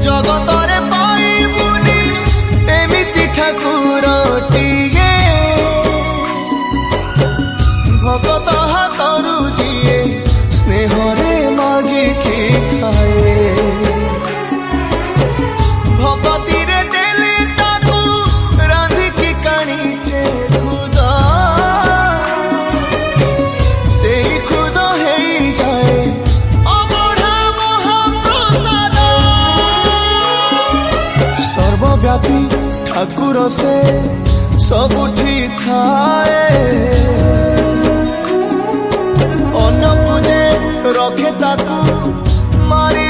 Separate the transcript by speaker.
Speaker 1: जगतरे पाइबुनी एमिति ठाकुरटिए भगत हाथरू जिए स्नेहरे मागिकी खाए भगती रे देले ताकू रांधिकी काणीचे खुद से खुद है जाए अबढ़ा महाप्रसाद सर्वव्यापी ठाकुर से सबुठी थाए अन्न पूजे रखे ताकू मारी